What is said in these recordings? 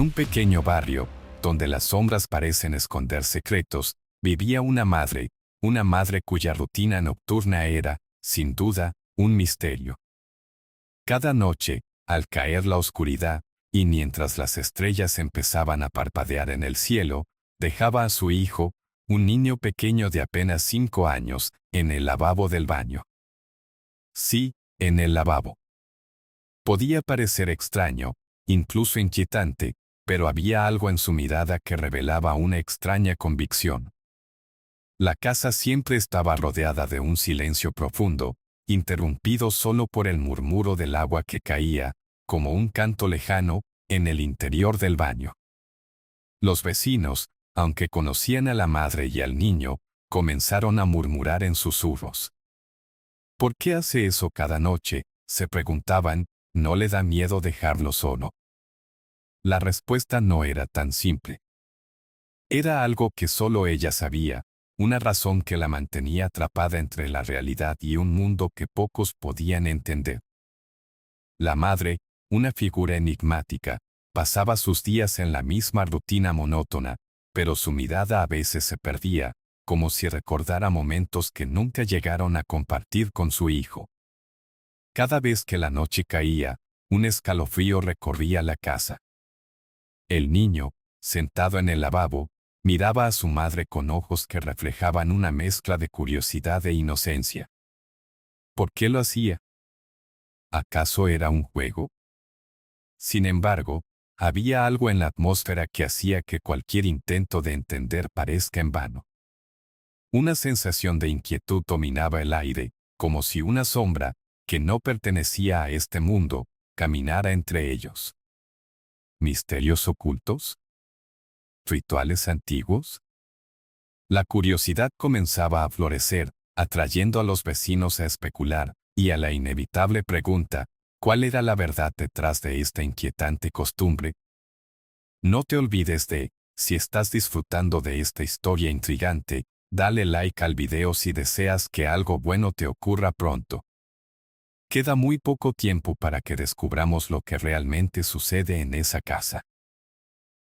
un pequeño barrio, donde las sombras parecen esconder secretos, vivía una madre cuya rutina nocturna era, sin duda, un misterio. Cada noche, al caer la oscuridad, y mientras las estrellas empezaban a parpadear en el cielo, dejaba a su hijo, un niño pequeño de apenas 5 años, en el lavabo del baño. Sí, en el lavabo. Podía parecer extraño, incluso inquietante, pero había algo en su mirada que revelaba una extraña convicción. La casa siempre estaba rodeada de un silencio profundo, interrumpido solo por el murmuro del agua que caía, como un canto lejano, en el interior del baño. Los vecinos, aunque conocían a la madre y al niño, comenzaron a murmurar en susurros. ¿Por qué hace eso cada noche?, se preguntaban. ¿No le da miedo dejarlo solo? La respuesta no era tan simple. Era algo que solo ella sabía, una razón que la mantenía atrapada entre la realidad y un mundo que pocos podían entender. La madre, una figura enigmática, pasaba sus días en la misma rutina monótona, pero su mirada a veces se perdía, como si recordara momentos que nunca llegaron a compartir con su hijo. Cada vez que la noche caía, un escalofrío recorría la casa. El niño, sentado en el lavabo, miraba a su madre con ojos que reflejaban una mezcla de curiosidad e inocencia. ¿Por qué lo hacía? ¿Acaso era un juego? Sin embargo, había algo en la atmósfera que hacía que cualquier intento de entender parezca en vano. Una sensación de inquietud dominaba el aire, como si una sombra, que no pertenecía a este mundo, caminara entre ellos. ¿Misterios ocultos? ¿Rituales antiguos? La curiosidad comenzaba a florecer, atrayendo a los vecinos a especular, y a la inevitable pregunta, ¿cuál era la verdad detrás de esta inquietante costumbre? No te olvides de, si estás disfrutando de esta historia intrigante, dale like al video si deseas que algo bueno te ocurra pronto. Queda muy poco tiempo para que descubramos lo que realmente sucede en esa casa.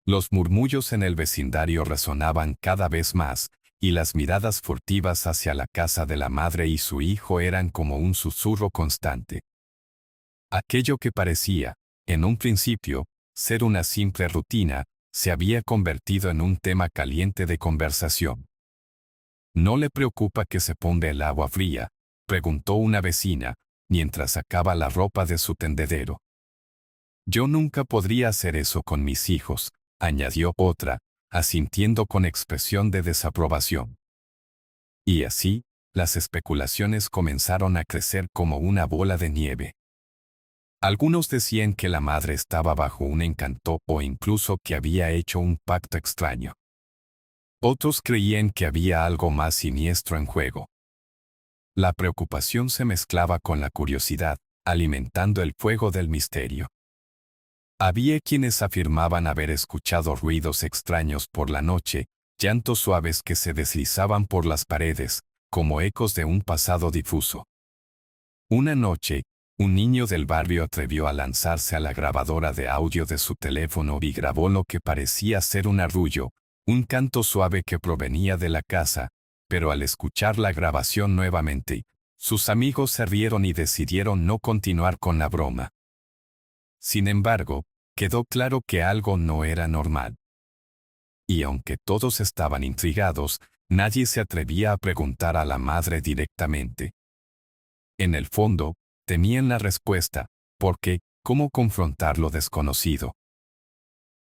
Los murmullos en el vecindario resonaban cada vez más, y las miradas furtivas hacia la casa de la madre y su hijo eran como un susurro constante. Aquello que parecía, en un principio, ser una simple rutina, se había convertido en un tema caliente de conversación. ¿No le preocupa que se ponga el agua fría?, preguntó una vecina, mientras sacaba la ropa de su tendedero. Yo nunca podría hacer eso con mis hijos, añadió otra, asintiendo con expresión de desaprobación. Y así, las especulaciones comenzaron a crecer como una bola de nieve. Algunos decían que la madre estaba bajo un encanto o incluso que había hecho un pacto extraño. Otros creían que había algo más siniestro en juego. La preocupación se mezclaba con la curiosidad, alimentando el fuego del misterio. Había quienes afirmaban haber escuchado ruidos extraños por la noche, llantos suaves que se deslizaban por las paredes, como ecos de un pasado difuso. Una noche, un niño del barrio atrevió a lanzarse a la grabadora de audio de su teléfono y grabó lo que parecía ser un arrullo, un canto suave que provenía de la casa, pero al escuchar la grabación nuevamente, sus amigos se rieron y decidieron no continuar con la broma. Sin embargo, quedó claro que algo no era normal. Y aunque todos estaban intrigados, nadie se atrevía a preguntar a la madre directamente. En el fondo, temían la respuesta, porque, ¿cómo confrontar lo desconocido?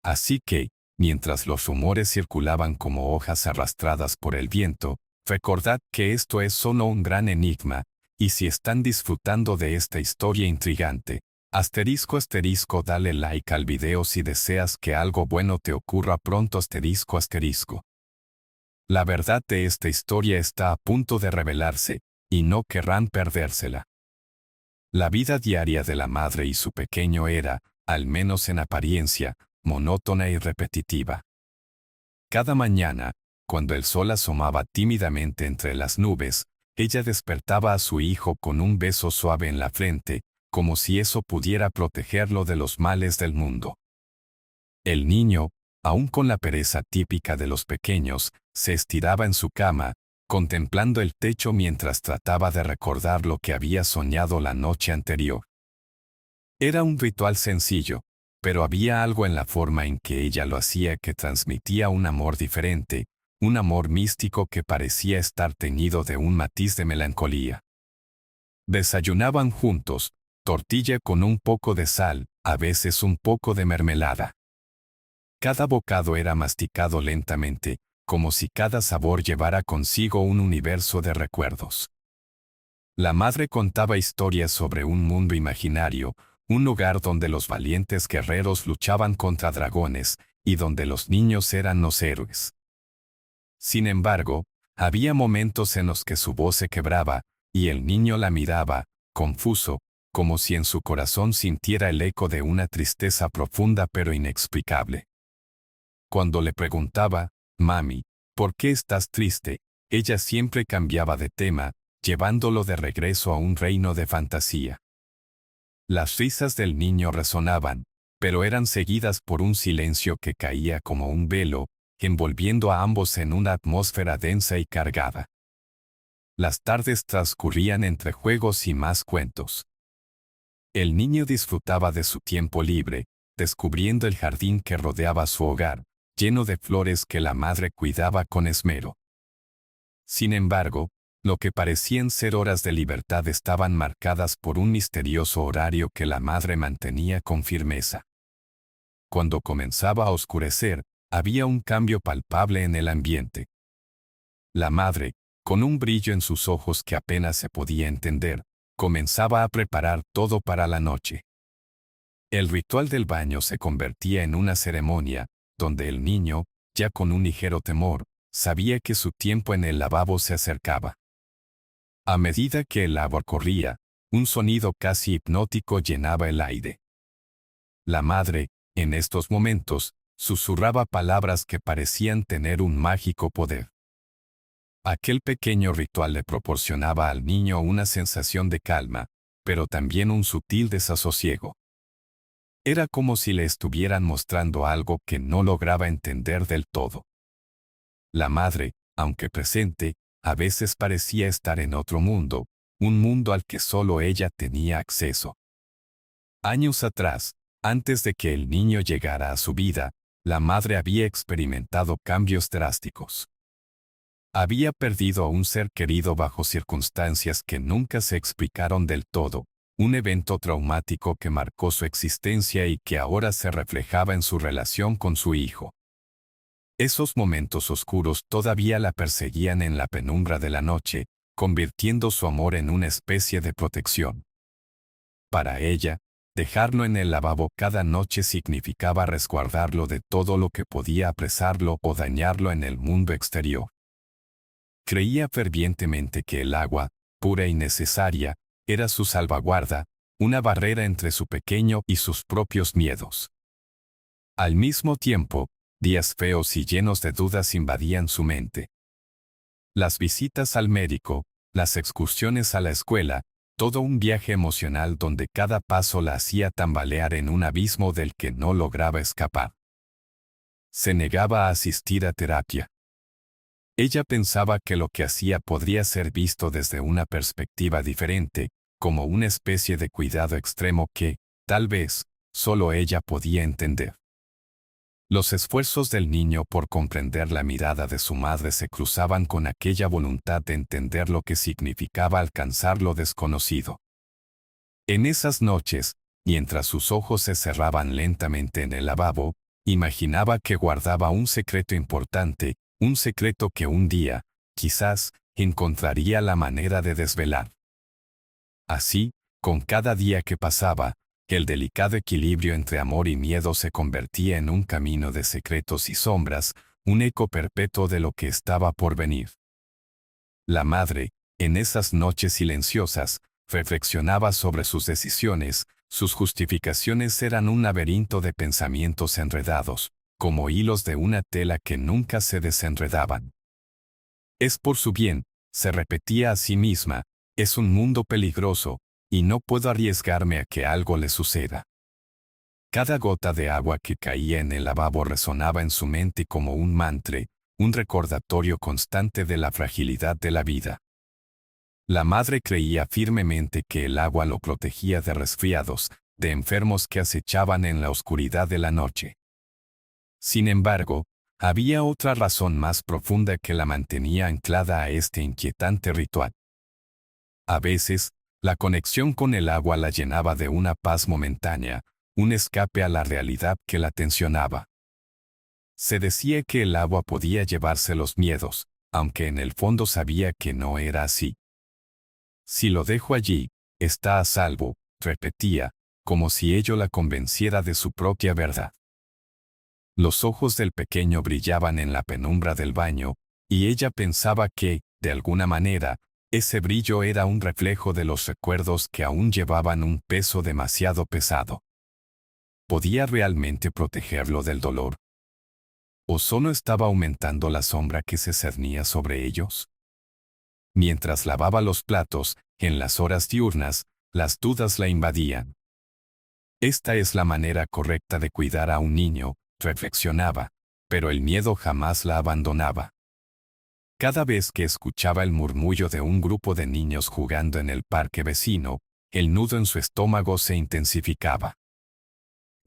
Así que, mientras los rumores circulaban como hojas arrastradas por el viento, recordad que esto es solo un gran enigma, y si están disfrutando de esta historia intrigante, ***, dale like al video si deseas que algo bueno te ocurra pronto ***. La verdad de esta historia está a punto de revelarse, y no querrán perdérsela. La vida diaria de la madre y su pequeño era, al menos en apariencia, monótona y repetitiva. Cada mañana, cuando el sol asomaba tímidamente entre las nubes, ella despertaba a su hijo con un beso suave en la frente, como si eso pudiera protegerlo de los males del mundo. El niño, aún con la pereza típica de los pequeños, se estiraba en su cama, contemplando el techo mientras trataba de recordar lo que había soñado la noche anterior. Era un ritual sencillo, pero había algo en la forma en que ella lo hacía que transmitía un amor diferente, un amor místico que parecía estar teñido de un matiz de melancolía. Desayunaban juntos, tortilla con un poco de sal, a veces un poco de mermelada. Cada bocado era masticado lentamente, como si cada sabor llevara consigo un universo de recuerdos. La madre contaba historias sobre un mundo imaginario, un lugar donde los valientes guerreros luchaban contra dragones, y donde los niños eran los héroes. Sin embargo, había momentos en los que su voz se quebraba, y el niño la miraba, confuso, como si en su corazón sintiera el eco de una tristeza profunda pero inexplicable. Cuando le preguntaba, «Mami, ¿por qué estás triste?», ella siempre cambiaba de tema, llevándolo de regreso a un reino de fantasía. Las risas del niño resonaban, pero eran seguidas por un silencio que caía como un velo, envolviendo a ambos en una atmósfera densa y cargada. Las tardes transcurrían entre juegos y más cuentos. El niño disfrutaba de su tiempo libre, descubriendo el jardín que rodeaba su hogar, lleno de flores que la madre cuidaba con esmero. Sin embargo, lo que parecían ser horas de libertad estaban marcadas por un misterioso horario que la madre mantenía con firmeza. Cuando comenzaba a oscurecer, había un cambio palpable en el ambiente. La madre, con un brillo en sus ojos que apenas se podía entender, comenzaba a preparar todo para la noche. El ritual del baño se convertía en una ceremonia, donde el niño, ya con un ligero temor, sabía que su tiempo en el lavabo se acercaba. A medida que el agua corría, un sonido casi hipnótico llenaba el aire. La madre, en estos momentos, susurraba palabras que parecían tener un mágico poder. Aquel pequeño ritual le proporcionaba al niño una sensación de calma, pero también un sutil desasosiego. Era como si le estuvieran mostrando algo que no lograba entender del todo. La madre, aunque presente, a veces parecía estar en otro mundo, un mundo al que solo ella tenía acceso. Años atrás, antes de que el niño llegara a su vida, la madre había experimentado cambios drásticos. Había perdido a un ser querido bajo circunstancias que nunca se explicaron del todo, un evento traumático que marcó su existencia y que ahora se reflejaba en su relación con su hijo. Esos momentos oscuros todavía la perseguían en la penumbra de la noche, convirtiendo su amor en una especie de protección. Para ella, dejarlo en el lavabo cada noche significaba resguardarlo de todo lo que podía apresarlo o dañarlo en el mundo exterior. Creía fervientemente que el agua, pura y necesaria, era su salvaguarda, una barrera entre su pequeño y sus propios miedos. Al mismo tiempo, días feos y llenos de dudas invadían su mente. Las visitas al médico, las excursiones a la escuela, todo un viaje emocional donde cada paso la hacía tambalear en un abismo del que no lograba escapar. Se negaba a asistir a terapia. Ella pensaba que lo que hacía podría ser visto desde una perspectiva diferente, como una especie de cuidado extremo que, tal vez, solo ella podía entender. Los esfuerzos del niño por comprender la mirada de su madre se cruzaban con aquella voluntad de entender lo que significaba alcanzar lo desconocido. En esas noches, mientras sus ojos se cerraban lentamente en el lavabo, imaginaba que guardaba un secreto importante, un secreto que un día, quizás, encontraría la manera de desvelar. Así, con cada día que pasaba, el delicado equilibrio entre amor y miedo se convertía en un camino de secretos y sombras, un eco perpetuo de lo que estaba por venir. La madre, en esas noches silenciosas, reflexionaba sobre sus decisiones, sus justificaciones eran un laberinto de pensamientos enredados, como hilos de una tela que nunca se desenredaban. Es por su bien, se repetía a sí misma, es un mundo peligroso, y no puedo arriesgarme a que algo le suceda. Cada gota de agua que caía en el lavabo resonaba en su mente como un mantra, un recordatorio constante de la fragilidad de la vida. La madre creía firmemente que el agua lo protegía de resfriados, de enfermos que acechaban en la oscuridad de la noche. Sin embargo, había otra razón más profunda que la mantenía anclada a este inquietante ritual. A veces, la conexión con el agua la llenaba de una paz momentánea, un escape a la realidad que la tensionaba. Se decía que el agua podía llevarse los miedos, aunque en el fondo sabía que no era así. Si lo dejo allí, está a salvo, repetía, como si ello la convenciera de su propia verdad. Los ojos del pequeño brillaban en la penumbra del baño, y ella pensaba que, de alguna manera, ese brillo era un reflejo de los recuerdos que aún llevaban un peso demasiado pesado. ¿Podía realmente protegerlo del dolor? ¿O solo estaba aumentando la sombra que se cernía sobre ellos? Mientras lavaba los platos, en las horas diurnas, las dudas la invadían. Esta es la manera correcta de cuidar a un niño, reflexionaba, pero el miedo jamás la abandonaba. Cada vez que escuchaba el murmullo de un grupo de niños jugando en el parque vecino, el nudo en su estómago se intensificaba.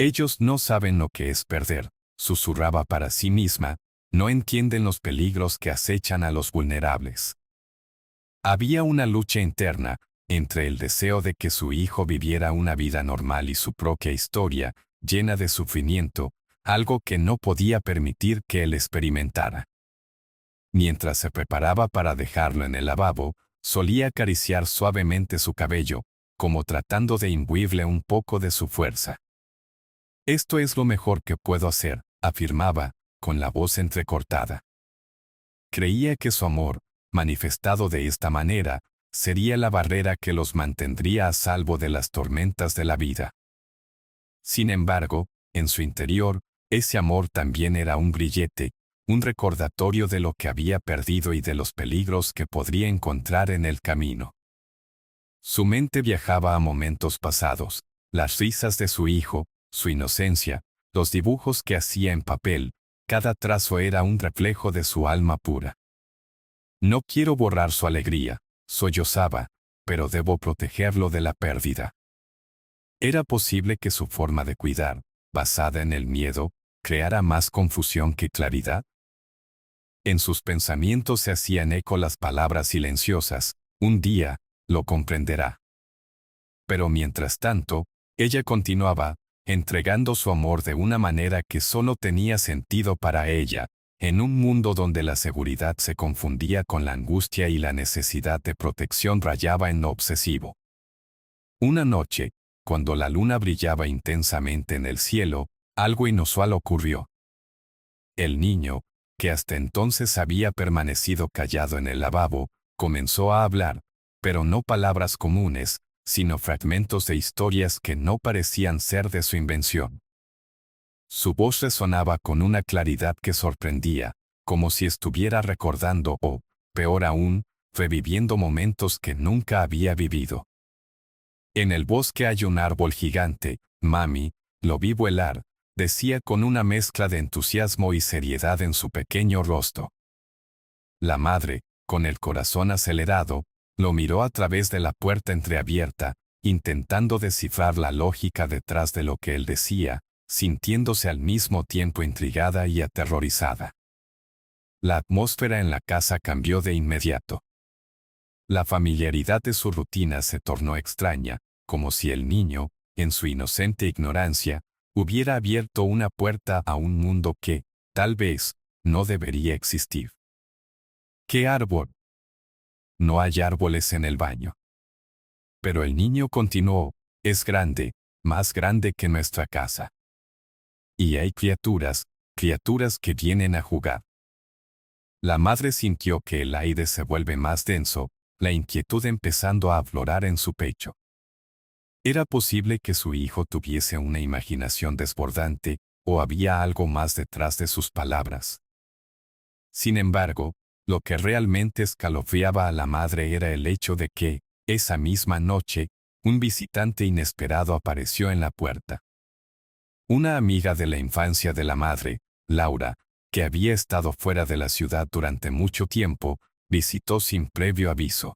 Ellos no saben lo que es perder, susurraba para sí misma, no entienden los peligros que acechan a los vulnerables. Había una lucha interna, entre el deseo de que su hijo viviera una vida normal y su propia historia, llena de sufrimiento, algo que no podía permitir que él experimentara. Mientras se preparaba para dejarlo en el lavabo, solía acariciar suavemente su cabello, como tratando de imbuirle un poco de su fuerza. «Esto es lo mejor que puedo hacer», afirmaba, con la voz entrecortada. Creía que su amor, manifestado de esta manera, sería la barrera que los mantendría a salvo de las tormentas de la vida. Sin embargo, en su interior, ese amor también era un grillete, un recordatorio de lo que había perdido y de los peligros que podría encontrar en el camino. Su mente viajaba a momentos pasados, las risas de su hijo, su inocencia, los dibujos que hacía en papel, cada trazo era un reflejo de su alma pura. No quiero borrar su alegría, sollozaba, pero debo protegerlo de la pérdida. ¿Era posible que su forma de cuidar, basada en el miedo, creara más confusión que claridad? En sus pensamientos se hacían eco las palabras silenciosas, un día, lo comprenderá. Pero mientras tanto, ella continuaba, entregando su amor de una manera que solo tenía sentido para ella, en un mundo donde la seguridad se confundía con la angustia y la necesidad de protección rayaba en lo obsesivo. Una noche, cuando la luna brillaba intensamente en el cielo, algo inusual ocurrió. El niño, que hasta entonces había permanecido callado en el lavabo, comenzó a hablar, pero no palabras comunes, sino fragmentos de historias que no parecían ser de su invención. Su voz resonaba con una claridad que sorprendía, como si estuviera recordando o, peor aún, reviviendo momentos que nunca había vivido. En el bosque hay un árbol gigante, mami, lo vi vuelar, decía con una mezcla de entusiasmo y seriedad en su pequeño rostro. La madre, con el corazón acelerado, lo miró a través de la puerta entreabierta, intentando descifrar la lógica detrás de lo que él decía, sintiéndose al mismo tiempo intrigada y aterrorizada. La atmósfera en la casa cambió de inmediato. La familiaridad de su rutina se tornó extraña, como si el niño, en su inocente ignorancia, hubiera abierto una puerta a un mundo que, tal vez, no debería existir. ¿Qué árbol? No hay árboles en el baño. Pero el niño continuó, es grande, más grande que nuestra casa. Y hay criaturas que vienen a jugar. La madre sintió que el aire se vuelve más denso, la inquietud empezando a aflorar en su pecho. ¿Era posible que su hijo tuviese una imaginación desbordante, o había algo más detrás de sus palabras? Sin embargo, lo que realmente escalofriaba a la madre era el hecho de que, esa misma noche, un visitante inesperado apareció en la puerta. Una amiga de la infancia de la madre, Laura, que había estado fuera de la ciudad durante mucho tiempo, visitó sin previo aviso.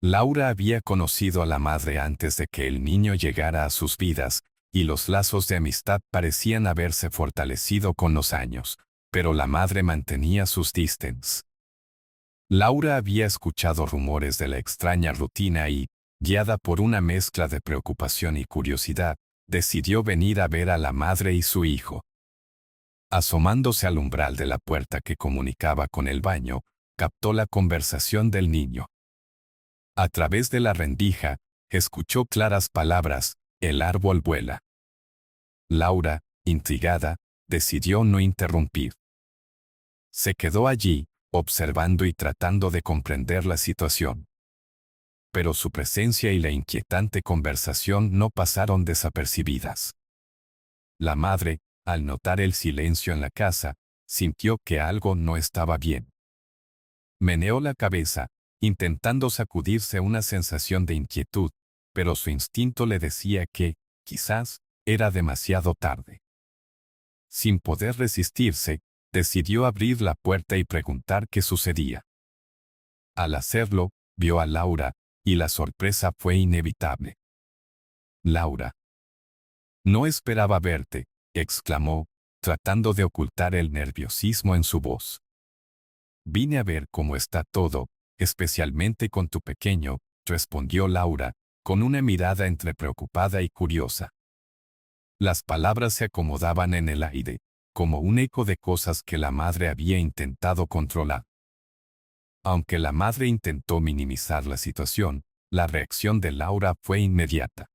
Laura había conocido a la madre antes de que el niño llegara a sus vidas, y los lazos de amistad parecían haberse fortalecido con los años, pero la madre mantenía sus distances. Laura había escuchado rumores de la extraña rutina y, guiada por una mezcla de preocupación y curiosidad, decidió venir a ver a la madre y su hijo. Asomándose al umbral de la puerta que comunicaba con el baño, captó la conversación del niño. A través de la rendija, escuchó claras palabras: «El árbol vuela». Laura, intrigada, decidió no interrumpir. Se quedó allí, observando y tratando de comprender la situación. Pero su presencia y la inquietante conversación no pasaron desapercibidas. La madre, al notar el silencio en la casa, sintió que algo no estaba bien. Meneó la cabeza, intentando sacudirse una sensación de inquietud, pero su instinto le decía que, quizás, era demasiado tarde. Sin poder resistirse, decidió abrir la puerta y preguntar qué sucedía. Al hacerlo, vio a Laura, y la sorpresa fue inevitable. «Laura. No esperaba verte», exclamó, tratando de ocultar el nerviosismo en su voz. «Vine a ver cómo está todo, especialmente con tu pequeño», respondió Laura, con una mirada entre preocupada y curiosa. Las palabras se acomodaban en el aire, como un eco de cosas que la madre había intentado controlar. Aunque la madre intentó minimizar la situación, la reacción de Laura fue inmediata.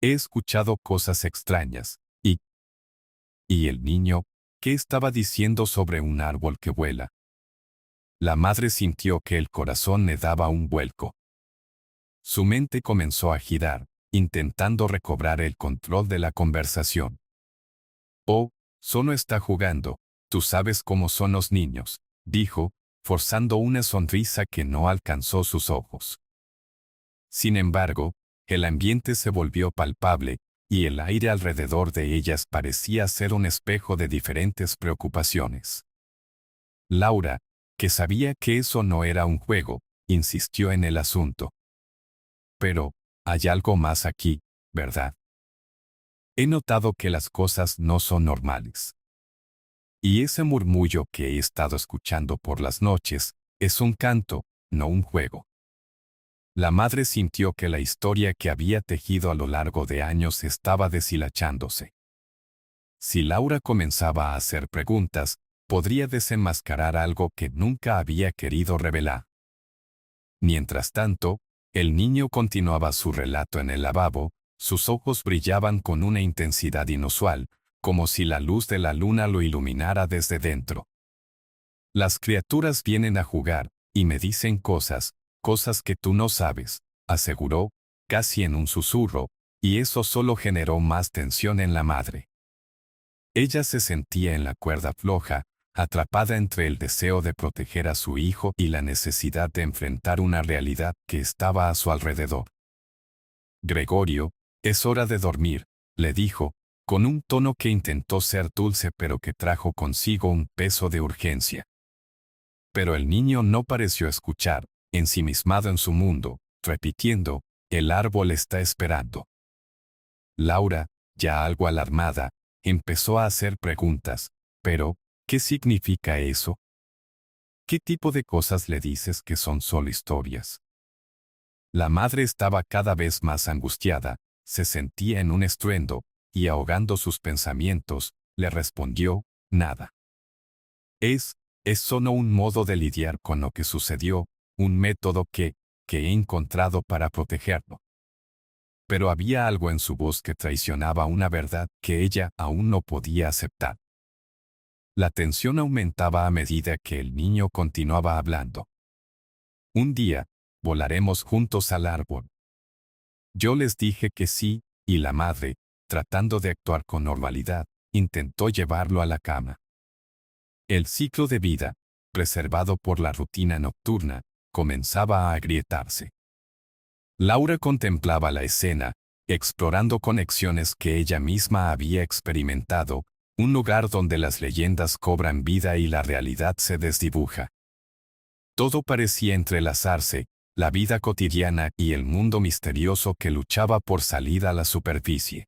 «He escuchado cosas extrañas, ¿y el niño? ¿Qué estaba diciendo sobre un árbol que vuela?». La madre sintió que el corazón le daba un vuelco. Su mente comenzó a girar, intentando recobrar el control de la conversación. «Oh, solo está jugando, tú sabes cómo son los niños», dijo, forzando una sonrisa que no alcanzó sus ojos. Sin embargo, el ambiente se volvió palpable, y el aire alrededor de ellas parecía ser un espejo de diferentes preocupaciones. Laura, que sabía que eso no era un juego, insistió en el asunto. «Pero, hay algo más aquí, ¿verdad? He notado que las cosas no son normales. Y ese murmullo que he estado escuchando por las noches, es un canto, no un juego». La madre sintió que la historia que había tejido a lo largo de años estaba deshilachándose. Si Laura comenzaba a hacer preguntas, podría desenmascarar algo que nunca había querido revelar. Mientras tanto, el niño continuaba su relato en el lavabo, sus ojos brillaban con una intensidad inusual, como si la luz de la luna lo iluminara desde dentro. «Las criaturas vienen a jugar, y me dicen cosas que tú no sabes», aseguró, casi en un susurro, y eso solo generó más tensión en la madre. Ella se sentía en la cuerda floja, atrapada entre el deseo de proteger a su hijo y la necesidad de enfrentar una realidad que estaba a su alrededor. «Gregorio, es hora de dormir», le dijo, con un tono que intentó ser dulce pero que trajo consigo un peso de urgencia. Pero el niño no pareció escuchar, ensimismado en su mundo, repitiendo: «El árbol está esperando». Laura, ya algo alarmada, empezó a hacer preguntas. «¿Pero qué significa eso? ¿Qué tipo de cosas le dices que son solo historias?». La madre estaba cada vez más angustiada, se sentía en un estruendo, y ahogando sus pensamientos, le respondió: «Nada. Es solo un modo de lidiar con lo que sucedió, un método que he encontrado para protegerlo». Pero había algo en su voz que traicionaba una verdad que ella aún no podía aceptar. La tensión aumentaba a medida que el niño continuaba hablando. «Un día, volaremos juntos al árbol». Yo les dije que sí, y la madre, tratando de actuar con normalidad, intentó llevarlo a la cama. El ciclo de vida, preservado por la rutina nocturna, comenzaba a agrietarse. Laura contemplaba la escena, explorando conexiones que ella misma había experimentado, un lugar donde las leyendas cobran vida y la realidad se desdibuja. Todo parecía entrelazarse, la vida cotidiana y el mundo misterioso que luchaba por salir a la superficie.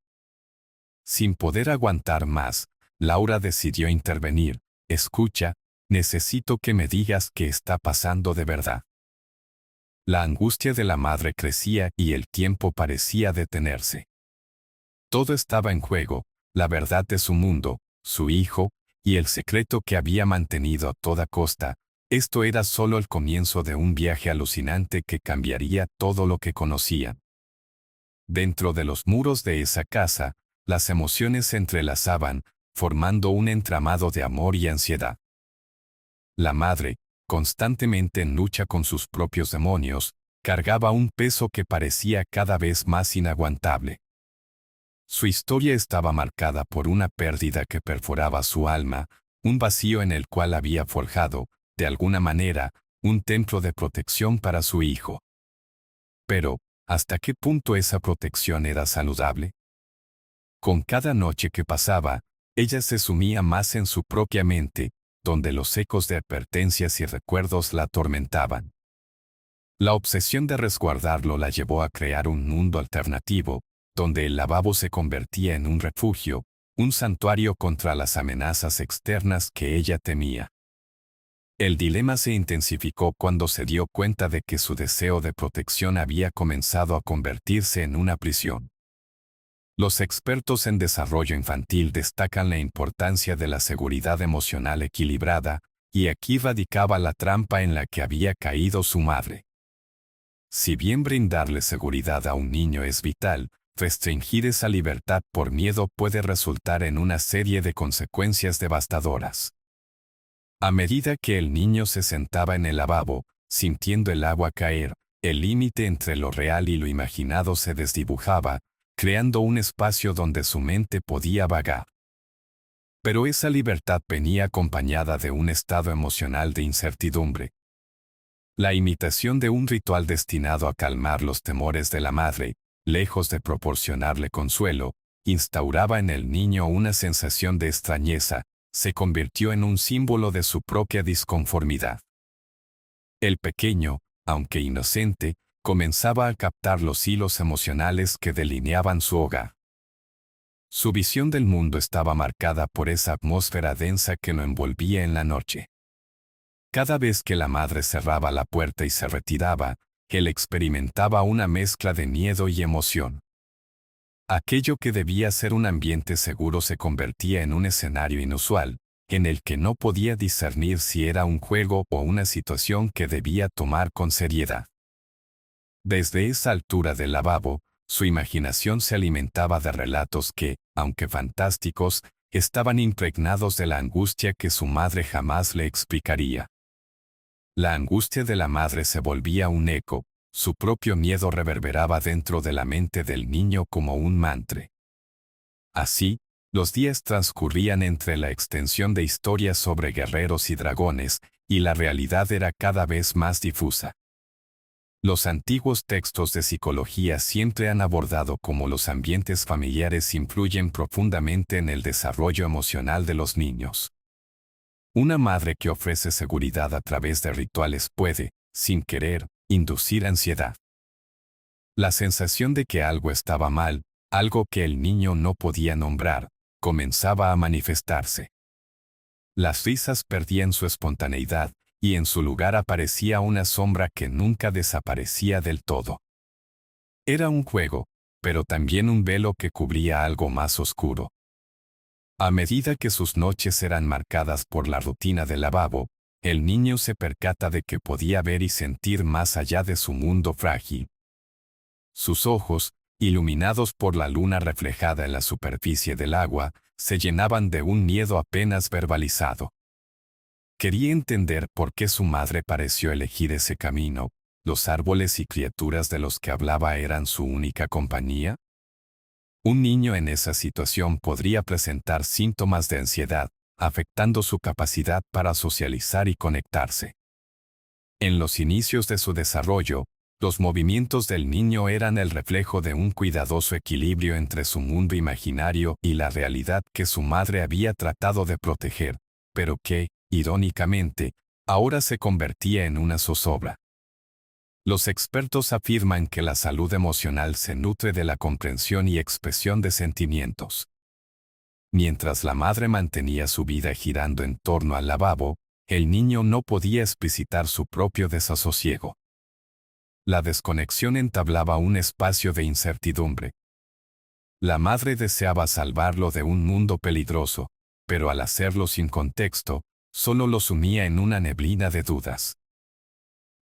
Sin poder aguantar más, Laura decidió intervenir. Escucha, necesito que me digas qué está pasando de verdad. La angustia de la madre crecía y el tiempo parecía detenerse. Todo estaba en juego, la verdad de su mundo, su hijo, y el secreto que había mantenido a toda costa. Esto era solo el comienzo de un viaje alucinante que cambiaría todo lo que conocía. Dentro de los muros de esa casa, las emociones se entrelazaban, formando un entramado de amor y ansiedad. La madre, constantemente en lucha con sus propios demonios, cargaba un peso que parecía cada vez más inaguantable. Su historia estaba marcada por una pérdida que perforaba su alma, un vacío en el cual había forjado, de alguna manera, un templo de protección para su hijo. Pero, ¿hasta qué punto esa protección era saludable? Con cada noche que pasaba, ella se sumía más en su propia mente, donde los ecos de advertencias y recuerdos la atormentaban. La obsesión de resguardarlo la llevó a crear un mundo alternativo, donde el lavabo se convertía en un refugio, un santuario contra las amenazas externas que ella temía. El dilema se intensificó cuando se dio cuenta de que su deseo de protección había comenzado a convertirse en una prisión. Los expertos en desarrollo infantil destacan la importancia de la seguridad emocional equilibrada, y aquí radicaba la trampa en la que había caído su madre. Si bien brindarle seguridad a un niño es vital, restringir esa libertad por miedo puede resultar en una serie de consecuencias devastadoras. A medida que el niño se sentaba en el lavabo, sintiendo el agua caer, el límite entre lo real y lo imaginado se desdibujaba, creando un espacio donde su mente podía vagar. Pero esa libertad venía acompañada de un estado emocional de incertidumbre. La imitación de un ritual destinado a calmar los temores de la madre, lejos de proporcionarle consuelo, instauraba en el niño una sensación de extrañeza, se convirtió en un símbolo de su propia disconformidad. El pequeño, aunque inocente, comenzaba a captar los hilos emocionales que delineaban su hogar. Su visión del mundo estaba marcada por esa atmósfera densa que lo envolvía en la noche. Cada vez que la madre cerraba la puerta y se retiraba, él experimentaba una mezcla de miedo y emoción. Aquello que debía ser un ambiente seguro se convertía en un escenario inusual, en el que no podía discernir si era un juego o una situación que debía tomar con seriedad. Desde esa altura del lavabo, su imaginación se alimentaba de relatos que, aunque fantásticos, estaban impregnados de la angustia que su madre jamás le explicaría. La angustia de la madre se volvía un eco, su propio miedo reverberaba dentro de la mente del niño como un mantra. Así, los días transcurrían entre la extensión de historias sobre guerreros y dragones, y la realidad era cada vez más difusa. Los antiguos textos de psicología siempre han abordado cómo los ambientes familiares influyen profundamente en el desarrollo emocional de los niños. Una madre que ofrece seguridad a través de rituales puede, sin querer, inducir ansiedad. La sensación de que algo estaba mal, algo que el niño no podía nombrar, comenzaba a manifestarse. Las risas perdían su espontaneidad, y en su lugar aparecía una sombra que nunca desaparecía del todo. Era un juego, pero también un velo que cubría algo más oscuro. A medida que sus noches eran marcadas por la rutina del lavabo, el niño se percata de que podía ver y sentir más allá de su mundo frágil. Sus ojos, iluminados por la luna reflejada en la superficie del agua, se llenaban de un miedo apenas verbalizado. Quería entender por qué su madre pareció elegir ese camino. ¿Los árboles y criaturas de los que hablaba eran su única compañía? Un niño en esa situación podría presentar síntomas de ansiedad, afectando su capacidad para socializar y conectarse. En los inicios de su desarrollo, Los movimientos del niño eran el reflejo de un cuidadoso equilibrio entre su mundo imaginario y la realidad que su madre había tratado de proteger, pero que, irónicamente, ahora se convertía en una zozobra. Los expertos afirman que la salud emocional se nutre de la comprensión y expresión de sentimientos. Mientras la madre mantenía su vida girando en torno al lavabo, el niño no podía explicitar su propio desasosiego. La desconexión entablaba un espacio de incertidumbre. La madre deseaba salvarlo de un mundo peligroso, pero al hacerlo sin contexto, solo lo sumía en una neblina de dudas.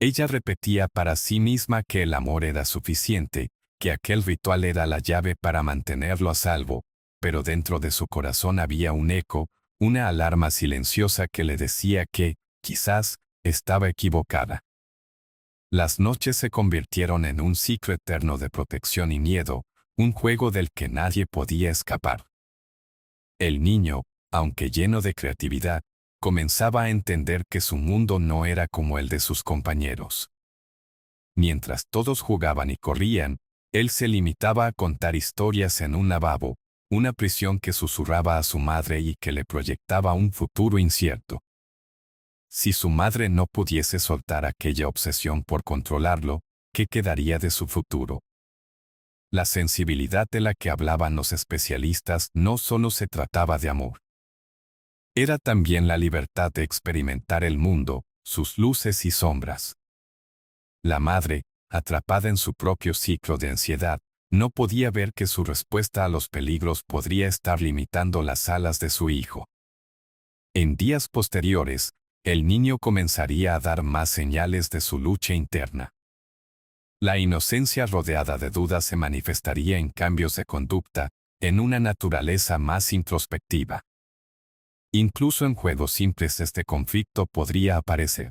Ella repetía para sí misma que el amor era suficiente, que aquel ritual era la llave para mantenerlo a salvo, pero dentro de su corazón había un eco, una alarma silenciosa que le decía que, quizás, estaba equivocada. Las noches se convirtieron en un ciclo eterno de protección y miedo, un juego del que nadie podía escapar. El niño, aunque lleno de creatividad, comenzaba a entender que su mundo no era como el de sus compañeros. Mientras todos jugaban y corrían, él se limitaba a contar historias en un lavabo, una prisión que susurraba a su madre y que le proyectaba un futuro incierto. Si su madre no pudiese soltar aquella obsesión por controlarlo, ¿qué quedaría de su futuro? La sensibilidad de la que hablaban los especialistas no solo se trataba de amor. Era también la libertad de experimentar el mundo, sus luces y sombras. La madre, atrapada en su propio ciclo de ansiedad, no podía ver que su respuesta a los peligros podría estar limitando las alas de su hijo. En días posteriores, el niño comenzaría a dar más señales de su lucha interna. La inocencia rodeada de dudas se manifestaría en cambios de conducta, en una naturaleza más introspectiva. Incluso en juegos simples este conflicto podría aparecer.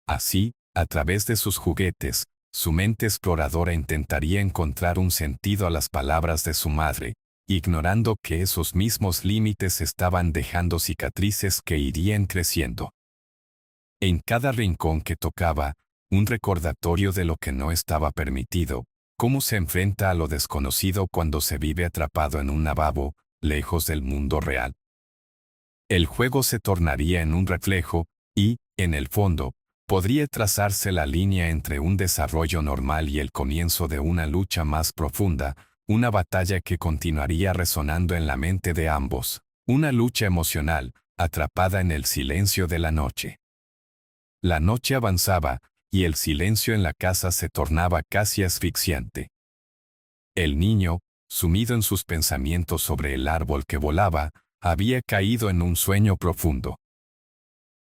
Así, a través de sus juguetes, su mente exploradora intentaría encontrar un sentido a las palabras de su madre, ignorando que esos mismos límites estaban dejando cicatrices que irían creciendo. En cada rincón que tocaba, un recordatorio de lo que no estaba permitido, cómo se enfrenta a lo desconocido cuando se vive atrapado en un lavabo, lejos del mundo real. El juego se tornaría en un reflejo, y, en el fondo, podría trazarse la línea entre un desarrollo normal y el comienzo de una lucha más profunda, una batalla que continuaría resonando en la mente de ambos, una lucha emocional, atrapada en el silencio de la noche. La noche avanzaba, y el silencio en la casa se tornaba casi asfixiante. El niño, sumido en sus pensamientos sobre el árbol que volaba, había caído en un sueño profundo.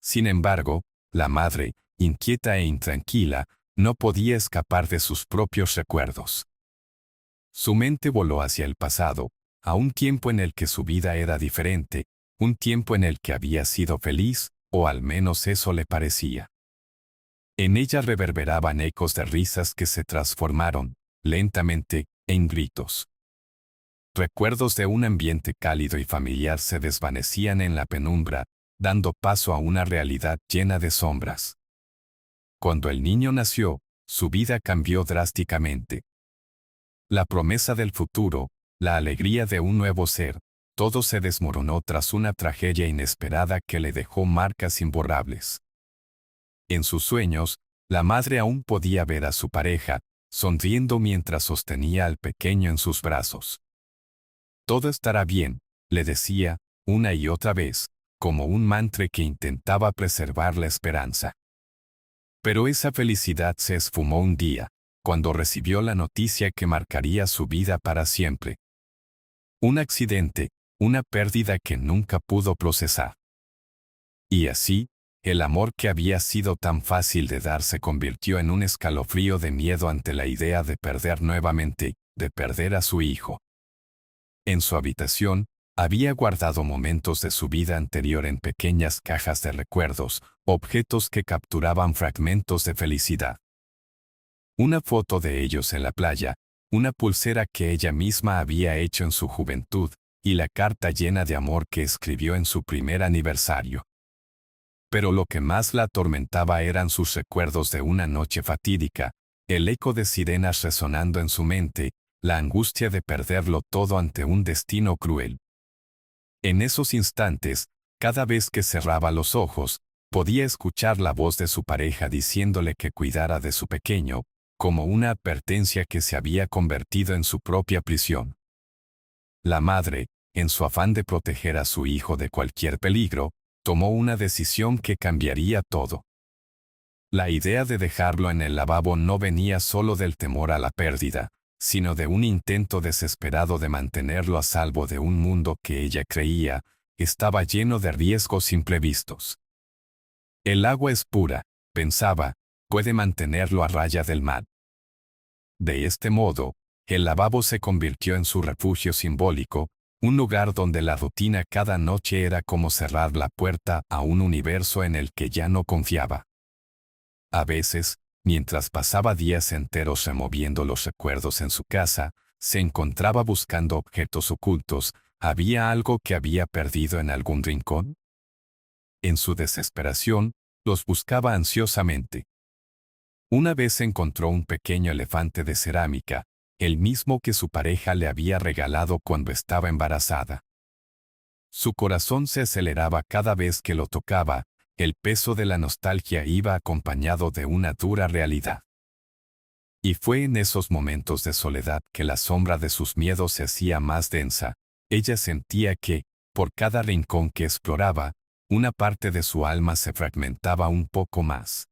Sin embargo, la madre, inquieta e intranquila, no podía escapar de sus propios recuerdos. Su mente voló hacia el pasado, a un tiempo en el que su vida era diferente, un tiempo en el que había sido feliz, o al menos eso le parecía. En ella reverberaban ecos de risas que se transformaron, lentamente, en gritos. Recuerdos de un ambiente cálido y familiar se desvanecían en la penumbra, dando paso a una realidad llena de sombras. Cuando el niño nació, su vida cambió drásticamente. La promesa del futuro, la alegría de un nuevo ser, todo se desmoronó tras una tragedia inesperada que le dejó marcas imborrables. En sus sueños, la madre aún podía ver a su pareja, sonriendo mientras sostenía al pequeño en sus brazos. Todo estará bien, le decía, una y otra vez, como un mantra que intentaba preservar la esperanza. Pero esa felicidad se esfumó un día, cuando recibió la noticia que marcaría su vida para siempre. Un accidente, una pérdida que nunca pudo procesar. Y así, el amor que había sido tan fácil de dar se convirtió en un escalofrío de miedo ante la idea de perder nuevamente, de perder a su hijo. En su habitación, había guardado momentos de su vida anterior en pequeñas cajas de recuerdos, objetos que capturaban fragmentos de felicidad. Una foto de ellos en la playa, una pulsera que ella misma había hecho en su juventud, y la carta llena de amor que escribió en su primer aniversario. Pero lo que más la atormentaba eran sus recuerdos de una noche fatídica, el eco de sirenas resonando en su mente, la angustia de perderlo todo ante un destino cruel. En esos instantes, cada vez que cerraba los ojos, podía escuchar la voz de su pareja diciéndole que cuidara de su pequeño, como una advertencia que se había convertido en su propia prisión. La madre, en su afán de proteger a su hijo de cualquier peligro, tomó una decisión que cambiaría todo. La idea de dejarlo en el lavabo no venía solo del temor a la pérdida, sino de un intento desesperado de mantenerlo a salvo de un mundo que ella creía estaba lleno de riesgos imprevistos. El agua es pura, pensaba, puede mantenerlo a raya del mar. De este modo, el lavabo se convirtió en su refugio simbólico, un lugar donde la rutina cada noche era como cerrar la puerta a un universo en el que ya no confiaba. A veces, mientras pasaba días enteros removiendo los recuerdos en su casa, se encontraba buscando objetos ocultos. ¿Había algo que había perdido en algún rincón? En su desesperación, los buscaba ansiosamente. Una vez encontró un pequeño elefante de cerámica, el mismo que su pareja le había regalado cuando estaba embarazada. Su corazón se aceleraba cada vez que lo tocaba. El peso de la nostalgia iba acompañado de una dura realidad. Y fue en esos momentos de soledad que la sombra de sus miedos se hacía más densa. Ella sentía que, por cada rincón que exploraba, una parte de su alma se fragmentaba un poco más.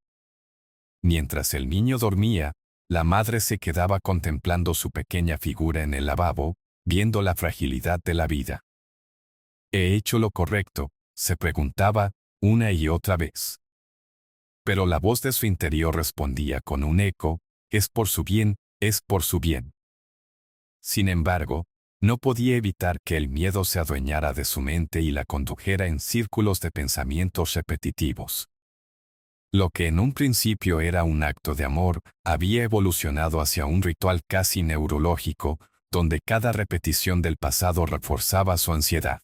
Mientras el niño dormía, la madre se quedaba contemplando su pequeña figura en el lavabo, viendo la fragilidad de la vida. ¿He hecho lo correcto?, se preguntaba, una y otra vez. Pero la voz de su interior respondía con un eco, es por su bien, es por su bien. Sin embargo, no podía evitar que el miedo se adueñara de su mente y la condujera en círculos de pensamientos repetitivos. Lo que en un principio era un acto de amor, había evolucionado hacia un ritual casi neurológico, donde cada repetición del pasado reforzaba su ansiedad.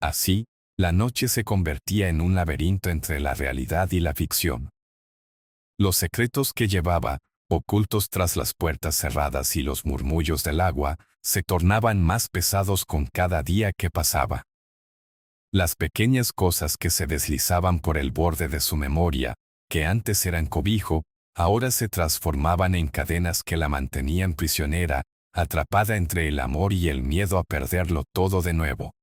Así, la noche se convertía en un laberinto entre la realidad y la ficción. Los secretos que llevaba, ocultos tras las puertas cerradas y los murmullos del agua, se tornaban más pesados con cada día que pasaba. Las pequeñas cosas que se deslizaban por el borde de su memoria, que antes eran cobijo, ahora se transformaban en cadenas que la mantenían prisionera, atrapada entre el amor y el miedo a perderlo todo de nuevo.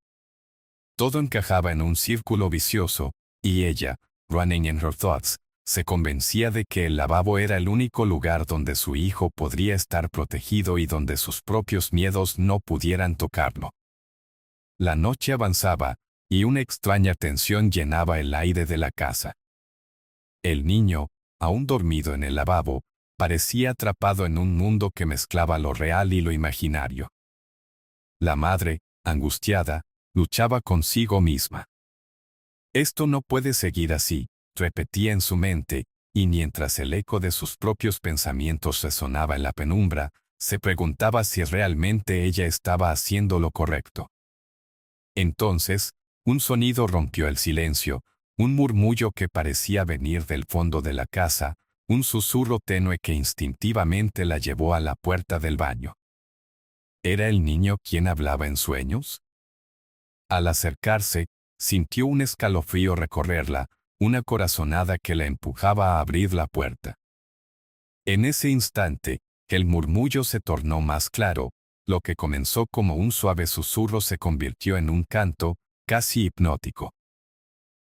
Todo encajaba en un círculo vicioso, y ella, running in her thoughts, se convencía de que el lavabo era el único lugar donde su hijo podría estar protegido y donde sus propios miedos no pudieran tocarlo. La noche avanzaba, y una extraña tensión llenaba el aire de la casa. El niño, aún dormido en el lavabo, parecía atrapado en un mundo que mezclaba lo real y lo imaginario. La madre, angustiada, luchaba consigo misma. Esto no puede seguir así, repetía en su mente, y mientras el eco de sus propios pensamientos resonaba en la penumbra, se preguntaba si realmente ella estaba haciendo lo correcto. Entonces, un sonido rompió el silencio, un murmullo que parecía venir del fondo de la casa, un susurro tenue que instintivamente la llevó a la puerta del baño. ¿Era el niño quien hablaba en sueños? Al acercarse, sintió un escalofrío recorrerla, una corazonada que la empujaba a abrir la puerta. En ese instante, el murmullo se tornó más claro, lo que comenzó como un suave susurro se convirtió en un canto, casi hipnótico.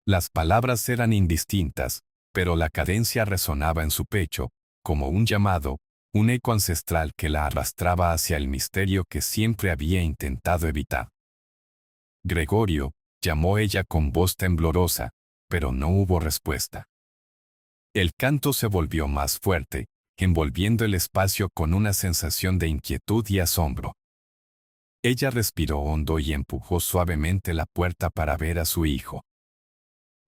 Las palabras eran indistintas, pero la cadencia resonaba en su pecho, como un llamado, un eco ancestral que la arrastraba hacia el misterio que siempre había intentado evitar. Gregorio, llamó ella con voz temblorosa, pero no hubo respuesta. El canto se volvió más fuerte, envolviendo el espacio con una sensación de inquietud y asombro. Ella respiró hondo y empujó suavemente la puerta para ver a su hijo.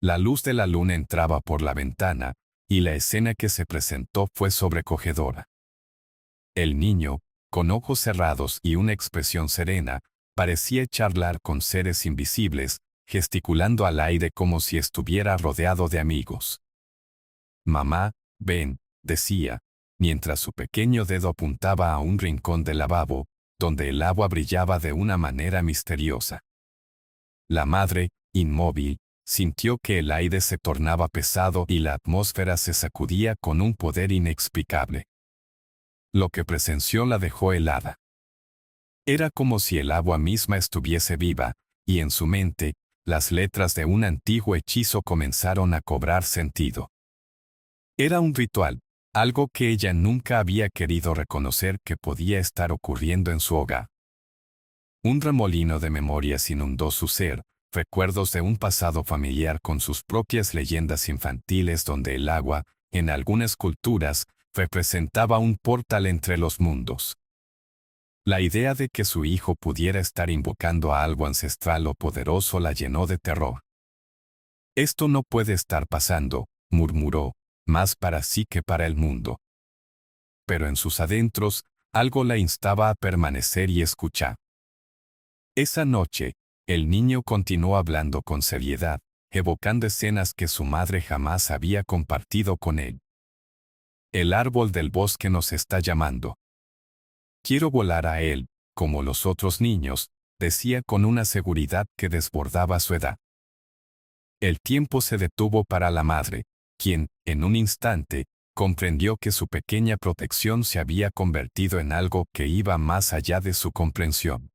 La luz de la luna entraba por la ventana, y la escena que se presentó fue sobrecogedora. El niño, con ojos cerrados y una expresión serena, parecía charlar con seres invisibles, gesticulando al aire como si estuviera rodeado de amigos. «Mamá, ven», decía, mientras su pequeño dedo apuntaba a un rincón del lavabo, donde el agua brillaba de una manera misteriosa. La madre, inmóvil, sintió que el aire se tornaba pesado y la atmósfera se sacudía con un poder inexplicable. Lo que presenció la dejó helada. Era como si el agua misma estuviese viva, y en su mente, las letras de un antiguo hechizo comenzaron a cobrar sentido. Era un ritual, algo que ella nunca había querido reconocer que podía estar ocurriendo en su hogar. Un remolino de memorias inundó su ser, recuerdos de un pasado familiar con sus propias leyendas infantiles donde el agua, en algunas culturas, representaba un portal entre los mundos. La idea de que su hijo pudiera estar invocando a algo ancestral o poderoso la llenó de terror. Esto no puede estar pasando, murmuró, más para sí que para el mundo. Pero en sus adentros, algo la instaba a permanecer y escuchar. Esa noche, el niño continuó hablando con seriedad, evocando escenas que su madre jamás había compartido con él. El árbol del bosque nos está llamando. Quiero volar a él, como los otros niños, decía con una seguridad que desbordaba su edad. El tiempo se detuvo para la madre, quien, en un instante, comprendió que su pequeña protección se había convertido en algo que iba más allá de su comprensión.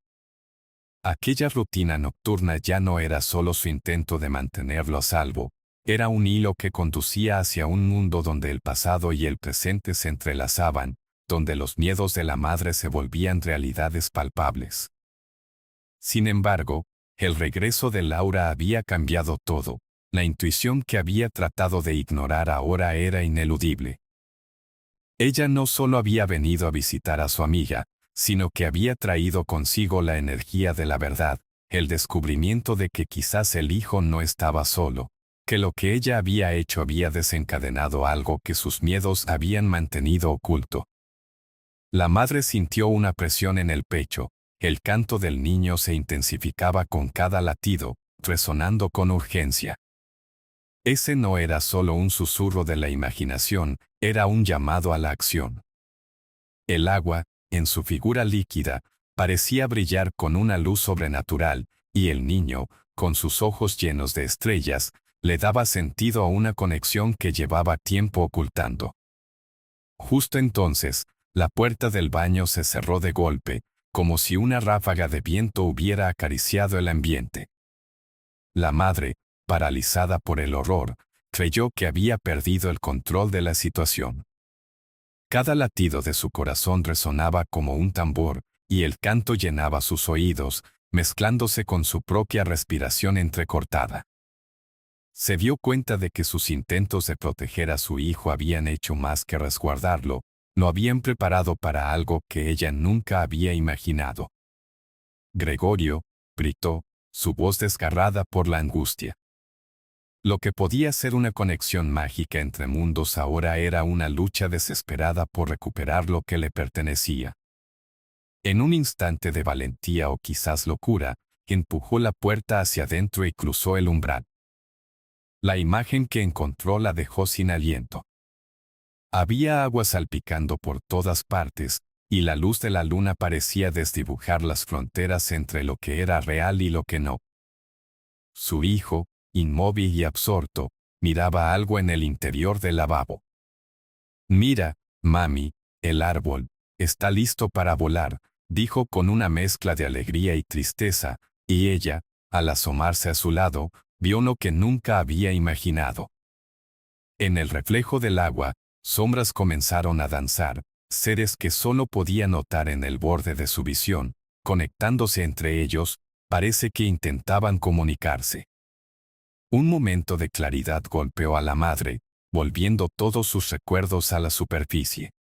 Aquella rutina nocturna ya no era solo su intento de mantenerlo a salvo, era un hilo que conducía hacia un mundo donde el pasado y el presente se entrelazaban, donde los miedos de la madre se volvían realidades palpables. Sin embargo, el regreso de Laura había cambiado todo. La intuición que había tratado de ignorar ahora era ineludible. Ella no solo había venido a visitar a su amiga, sino que había traído consigo la energía de la verdad, el descubrimiento de que quizás el hijo no estaba solo, que lo que ella había hecho había desencadenado algo que sus miedos habían mantenido oculto. La madre sintió una presión en el pecho, el canto del niño se intensificaba con cada latido, resonando con urgencia. Ese no era solo un susurro de la imaginación, era un llamado a la acción. El agua, en su figura líquida, parecía brillar con una luz sobrenatural, y el niño, con sus ojos llenos de estrellas, le daba sentido a una conexión que llevaba tiempo ocultando. Justo entonces, la puerta del baño se cerró de golpe, como si una ráfaga de viento hubiera acariciado el ambiente. La madre, paralizada por el horror, creyó que había perdido el control de la situación. Cada latido de su corazón resonaba como un tambor, y el canto llenaba sus oídos, mezclándose con su propia respiración entrecortada. Se dio cuenta de que sus intentos de proteger a su hijo habían hecho más que resguardarlo, lo habían preparado para algo que ella nunca había imaginado. Gregorio, gritó, su voz desgarrada por la angustia. Lo que podía ser una conexión mágica entre mundos ahora era una lucha desesperada por recuperar lo que le pertenecía. En un instante de valentía o quizás locura, empujó la puerta hacia adentro y cruzó el umbral. La imagen que encontró la dejó sin aliento. Había agua salpicando por todas partes, y la luz de la luna parecía desdibujar las fronteras entre lo que era real y lo que no. Su hijo, inmóvil y absorto, miraba algo en el interior del lavabo. «Mira, mami, el árbol, está listo para volar», dijo con una mezcla de alegría y tristeza, y ella, al asomarse a su lado, vio lo que nunca había imaginado. En el reflejo del agua, sombras comenzaron a danzar, seres que solo podía notar en el borde de su visión, conectándose entre ellos, parece que intentaban comunicarse. Un momento de claridad golpeó a la madre, volviendo todos sus recuerdos a la superficie.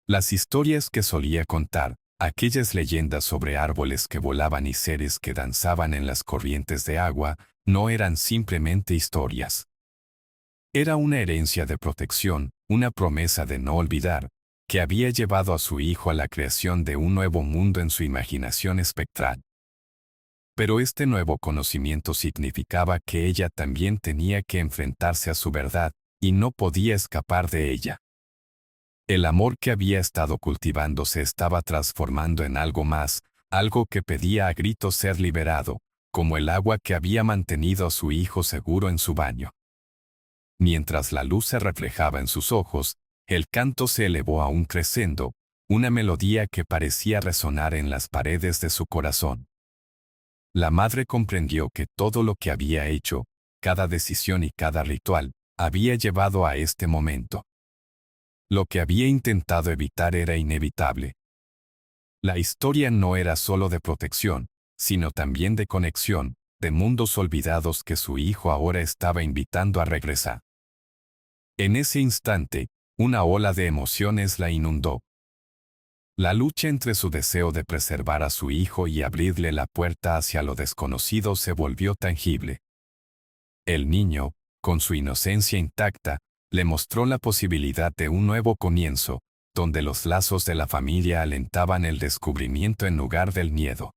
Las historias que solía contar, aquellas leyendas sobre árboles que volaban y seres que danzaban en las corrientes de agua, no eran simplemente historias. Era una herencia de protección, una promesa de no olvidar, que había llevado a su hijo a la creación de un nuevo mundo en su imaginación espectral. Pero este nuevo conocimiento significaba que ella también tenía que enfrentarse a su verdad, y no podía escapar de ella. El amor que había estado cultivando se estaba transformando en algo más, algo que pedía a gritos ser liberado, como el agua que había mantenido a su hijo seguro en su baño. Mientras la luz se reflejaba en sus ojos, el canto se elevó a un crescendo, una melodía que parecía resonar en las paredes de su corazón. La madre comprendió que todo lo que había hecho, cada decisión y cada ritual, había llevado a este momento. Lo que había intentado evitar era inevitable. La historia no era solo de protección, sino también de conexión, de mundos olvidados que su hijo ahora estaba invitando a regresar. En ese instante, una ola de emociones la inundó. La lucha entre su deseo de preservar a su hijo y abrirle la puerta hacia lo desconocido se volvió tangible. El niño, con su inocencia intacta, le mostró la posibilidad de un nuevo comienzo, donde los lazos de la familia alentaban el descubrimiento en lugar del miedo.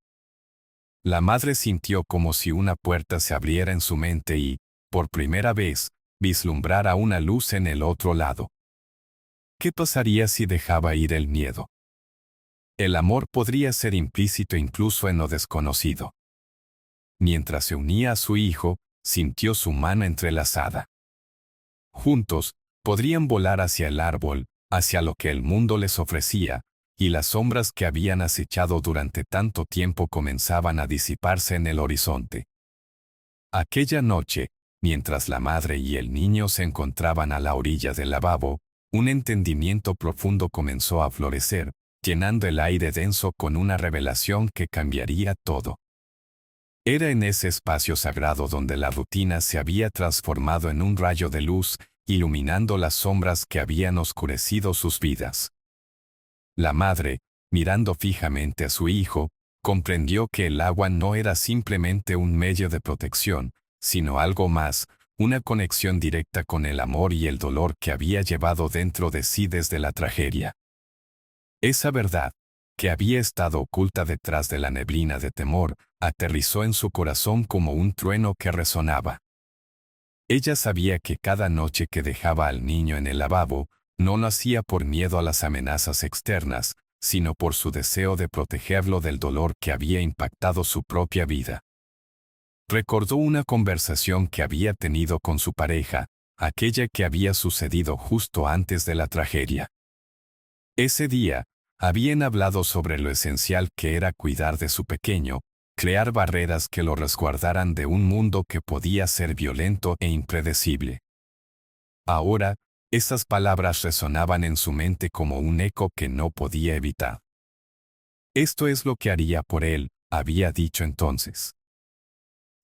La madre sintió como si una puerta se abriera en su mente y, por primera vez, vislumbrara una luz en el otro lado. ¿Qué pasaría si dejaba ir el miedo? El amor podría ser implícito incluso en lo desconocido. Mientras se unía a su hijo, sintió su mano entrelazada. Juntos, podrían volar hacia el árbol, hacia lo que el mundo les ofrecía, y las sombras que habían acechado durante tanto tiempo comenzaban a disiparse en el horizonte. Aquella noche, mientras la madre y el niño se encontraban a la orilla del lavabo, un entendimiento profundo comenzó a florecer, llenando el aire denso con una revelación que cambiaría todo. Era en ese espacio sagrado donde la rutina se había transformado en un rayo de luz, iluminando las sombras que habían oscurecido sus vidas. La madre, mirando fijamente a su hijo, comprendió que el agua no era simplemente un medio de protección, sino algo más, una conexión directa con el amor y el dolor que había llevado dentro de sí desde la tragedia. Esa verdad, que había estado oculta detrás de la neblina de temor, aterrizó en su corazón como un trueno que resonaba. Ella sabía que cada noche que dejaba al niño en el lavabo, no lo hacía por miedo a las amenazas externas, sino por su deseo de protegerlo del dolor que había impactado su propia vida. Recordó una conversación que había tenido con su pareja, aquella que había sucedido justo antes de la tragedia. Ese día, habían hablado sobre lo esencial que era cuidar de su pequeño, crear barreras que lo resguardaran de un mundo que podía ser violento e impredecible. Ahora, esas palabras resonaban en su mente como un eco que no podía evitar. Esto es lo que haría por él, había dicho entonces.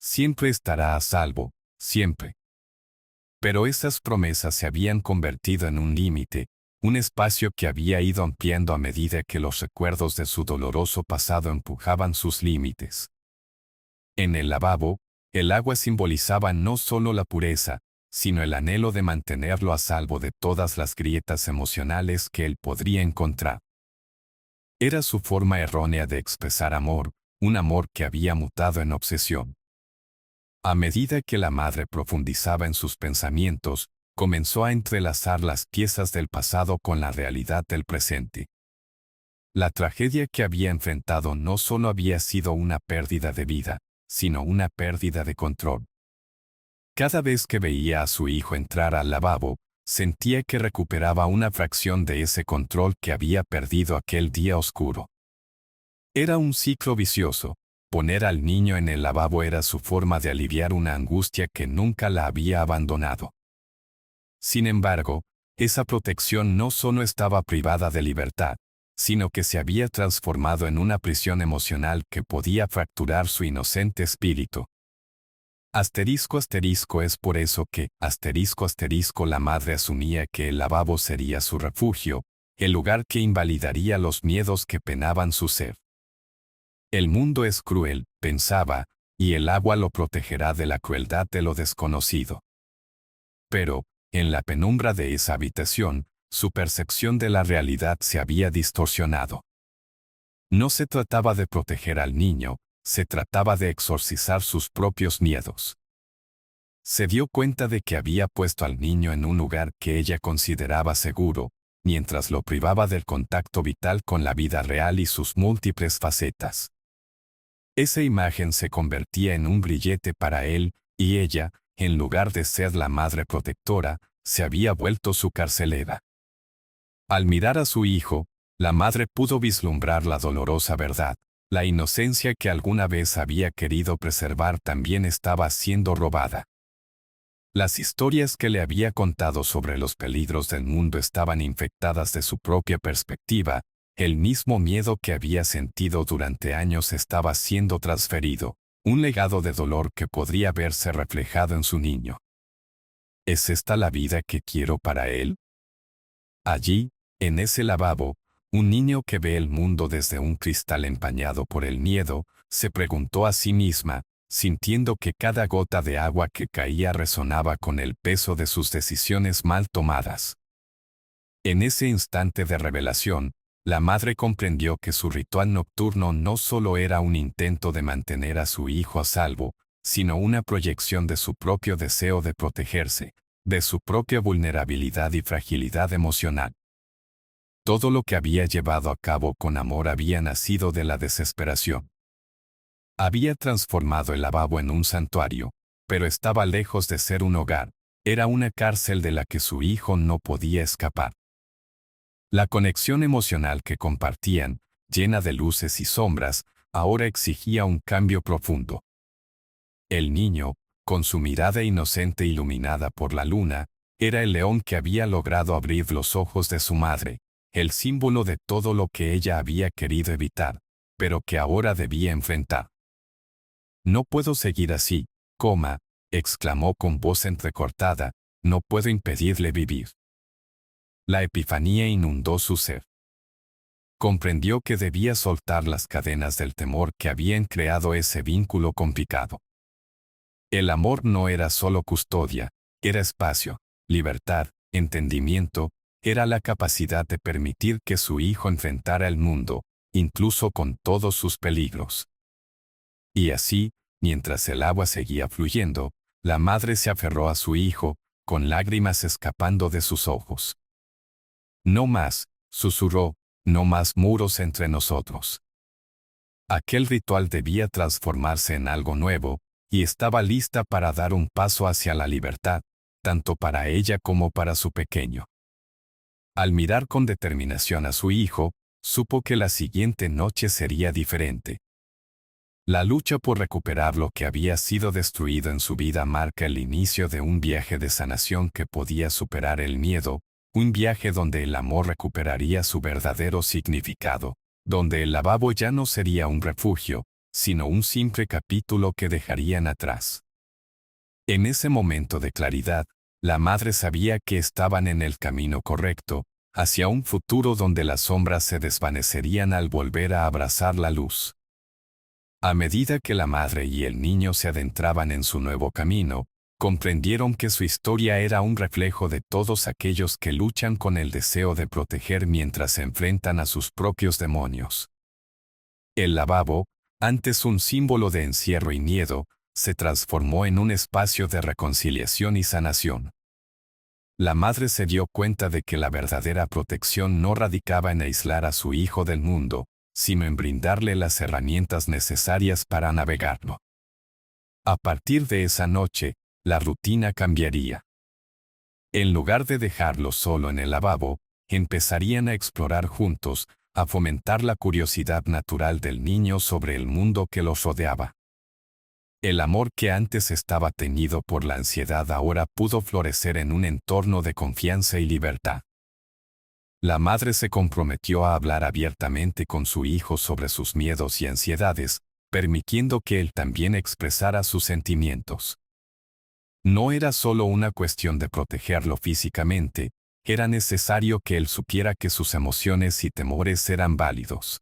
Siempre estará a salvo, siempre. Pero esas promesas se habían convertido en un límite, un espacio que había ido ampliando a medida que los recuerdos de su doloroso pasado empujaban sus límites. En el lavabo, el agua simbolizaba no solo la pureza, sino el anhelo de mantenerlo a salvo de todas las grietas emocionales que él podría encontrar. Era su forma errónea de expresar amor, un amor que había mutado en obsesión. A medida que la madre profundizaba en sus pensamientos, comenzó a entrelazar las piezas del pasado con la realidad del presente. La tragedia que había enfrentado no solo había sido una pérdida de vida, sino una pérdida de control. Cada vez que veía a su hijo entrar al lavabo, sentía que recuperaba una fracción de ese control que había perdido aquel día oscuro. Era un ciclo vicioso. Poner al niño en el lavabo era su forma de aliviar una angustia que nunca la había abandonado. Sin embargo, esa protección no solo estaba privada de libertad, sino que se había transformado en una prisión emocional que podía fracturar su inocente espíritu. Asterisco asterisco es por eso que, asterisco asterisco la madre asumía que el lavabo sería su refugio, el lugar que invalidaría los miedos que penaban su ser. El mundo es cruel, pensaba, y el agua lo protegerá de la crueldad de lo desconocido. Pero, en la penumbra de esa habitación, su percepción de la realidad se había distorsionado. No se trataba de proteger al niño, se trataba de exorcizar sus propios miedos. Se dio cuenta de que había puesto al niño en un lugar que ella consideraba seguro, mientras lo privaba del contacto vital con la vida real y sus múltiples facetas. Esa imagen se convertía en un grillete para él, y ella, en lugar de ser la madre protectora, se había vuelto su carcelera. Al mirar a su hijo, la madre pudo vislumbrar la dolorosa verdad. La inocencia que alguna vez había querido preservar también estaba siendo robada. Las historias que le había contado sobre los peligros del mundo estaban infectadas de su propia perspectiva. El mismo miedo que había sentido durante años estaba siendo transferido, un legado de dolor que podría verse reflejado en su niño. ¿Es esta la vida que quiero para él? Allí, en ese lavabo, un niño que ve el mundo desde un cristal empañado por el miedo, se preguntó a sí misma, sintiendo que cada gota de agua que caía resonaba con el peso de sus decisiones mal tomadas. En ese instante de revelación, la madre comprendió que su ritual nocturno no solo era un intento de mantener a su hijo a salvo, sino una proyección de su propio deseo de protegerse, de su propia vulnerabilidad y fragilidad emocional. Todo lo que había llevado a cabo con amor había nacido de la desesperación. Había transformado el lavabo en un santuario, pero estaba lejos de ser un hogar, era una cárcel de la que su hijo no podía escapar. La conexión emocional que compartían, llena de luces y sombras, ahora exigía un cambio profundo. El niño, con su mirada inocente iluminada por la luna, era el león que había logrado abrir los ojos de su madre, el símbolo de todo lo que ella había querido evitar, pero que ahora debía enfrentar. «No puedo seguir así, exclamó con voz entrecortada, no puedo impedirle vivir». La epifanía inundó su ser. Comprendió que debía soltar las cadenas del temor que habían creado ese vínculo complicado. El amor no era solo custodia, era espacio, libertad, entendimiento, era la capacidad de permitir que su hijo enfrentara el mundo, incluso con todos sus peligros. Y así, mientras el agua seguía fluyendo, la madre se aferró a su hijo, con lágrimas escapando de sus ojos. «No más», susurró, «no más muros entre nosotros». Aquel ritual debía transformarse en algo nuevo, y estaba lista para dar un paso hacia la libertad, tanto para ella como para su pequeño. Al mirar con determinación a su hijo, supo que la siguiente noche sería diferente. La lucha por recuperar lo que había sido destruido en su vida marca el inicio de un viaje de sanación que podía superar el miedo, un viaje donde el amor recuperaría su verdadero significado, donde el lavabo ya no sería un refugio, sino un simple capítulo que dejarían atrás. En ese momento de claridad, la madre sabía que estaban en el camino correcto, hacia un futuro donde las sombras se desvanecerían al volver a abrazar la luz. A medida que la madre y el niño se adentraban en su nuevo camino, comprendieron que su historia era un reflejo de todos aquellos que luchan con el deseo de proteger mientras se enfrentan a sus propios demonios. El lavabo, antes un símbolo de encierro y miedo, se transformó en un espacio de reconciliación y sanación. La madre se dio cuenta de que la verdadera protección no radicaba en aislar a su hijo del mundo, sino en brindarle las herramientas necesarias para navegarlo. A partir de esa noche, la rutina cambiaría. En lugar de dejarlo solo en el lavabo, empezarían a explorar juntos, a fomentar la curiosidad natural del niño sobre el mundo que los rodeaba. El amor que antes estaba teñido por la ansiedad ahora pudo florecer en un entorno de confianza y libertad. La madre se comprometió a hablar abiertamente con su hijo sobre sus miedos y ansiedades, permitiendo que él también expresara sus sentimientos. No era solo una cuestión de protegerlo físicamente, era necesario que él supiera que sus emociones y temores eran válidos.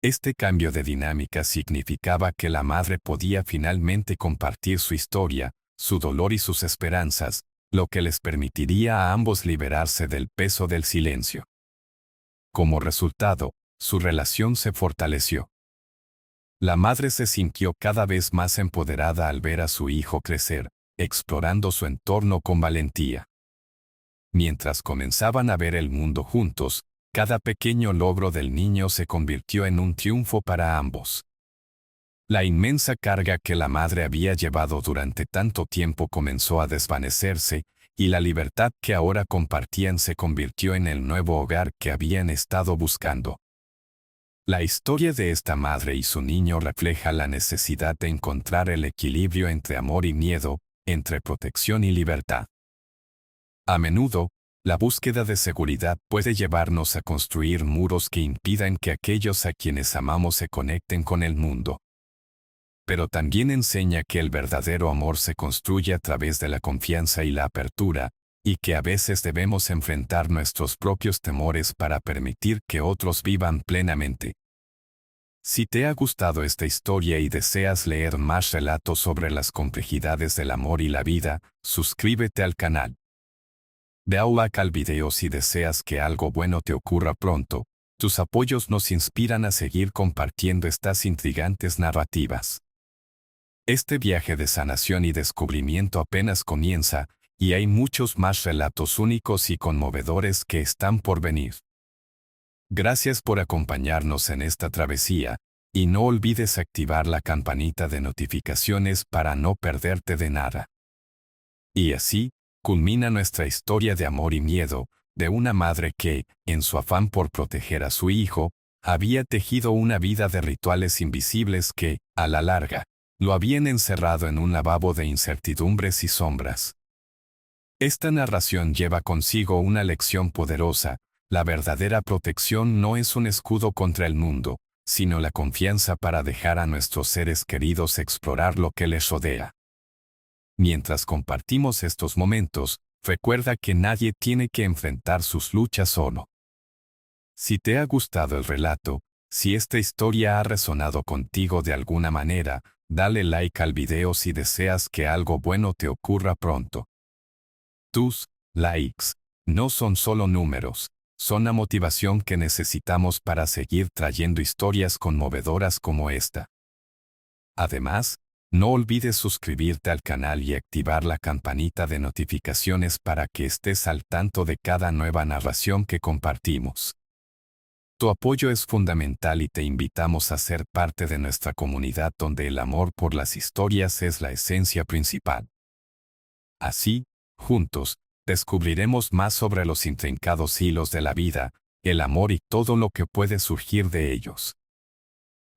Este cambio de dinámica significaba que la madre podía finalmente compartir su historia, su dolor y sus esperanzas, lo que les permitiría a ambos liberarse del peso del silencio. Como resultado, su relación se fortaleció. La madre se sintió cada vez más empoderada al ver a su hijo crecer, explorando su entorno con valentía. Mientras comenzaban a ver el mundo juntos, cada pequeño logro del niño se convirtió en un triunfo para ambos. La inmensa carga que la madre había llevado durante tanto tiempo comenzó a desvanecerse, y la libertad que ahora compartían se convirtió en el nuevo hogar que habían estado buscando. La historia de esta madre y su niño refleja la necesidad de encontrar el equilibrio entre amor y miedo, entre protección y libertad. A menudo, la búsqueda de seguridad puede llevarnos a construir muros que impidan que aquellos a quienes amamos se conecten con el mundo. Pero también enseña que el verdadero amor se construye a través de la confianza y la apertura, y que a veces debemos enfrentar nuestros propios temores para permitir que otros vivan plenamente. Si te ha gustado esta historia y deseas leer más relatos sobre las complejidades del amor y la vida, suscríbete al canal. Da like al video si deseas que algo bueno te ocurra pronto. Tus apoyos nos inspiran a seguir compartiendo estas intrigantes narrativas. Este viaje de sanación y descubrimiento apenas comienza, y hay muchos más relatos únicos y conmovedores que están por venir. Gracias por acompañarnos en esta travesía, y no olvides activar la campanita de notificaciones para no perderte de nada. Y así, culmina nuestra historia de amor y miedo, de una madre que, en su afán por proteger a su hijo, había tejido una vida de rituales invisibles que, a la larga, lo habían encerrado en un lavabo de incertidumbres y sombras. Esta narración lleva consigo una lección poderosa: la verdadera protección no es un escudo contra el mundo, sino la confianza para dejar a nuestros seres queridos explorar lo que les rodea. Mientras compartimos estos momentos, recuerda que nadie tiene que enfrentar sus luchas solo. Si te ha gustado el relato, si esta historia ha resonado contigo de alguna manera, dale like al video si deseas que algo bueno te ocurra pronto. Tus likes no son solo números, son la motivación que necesitamos para seguir trayendo historias conmovedoras como esta. Además, no olvides suscribirte al canal y activar la campanita de notificaciones para que estés al tanto de cada nueva narración que compartimos. Tu apoyo es fundamental y te invitamos a ser parte de nuestra comunidad donde el amor por las historias es la esencia principal. Así, juntos, descubriremos más sobre los intrincados hilos de la vida, el amor y todo lo que puede surgir de ellos.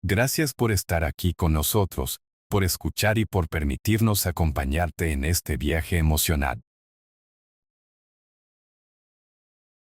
Gracias por estar aquí con nosotros, por escuchar y por permitirnos acompañarte en este viaje emocional.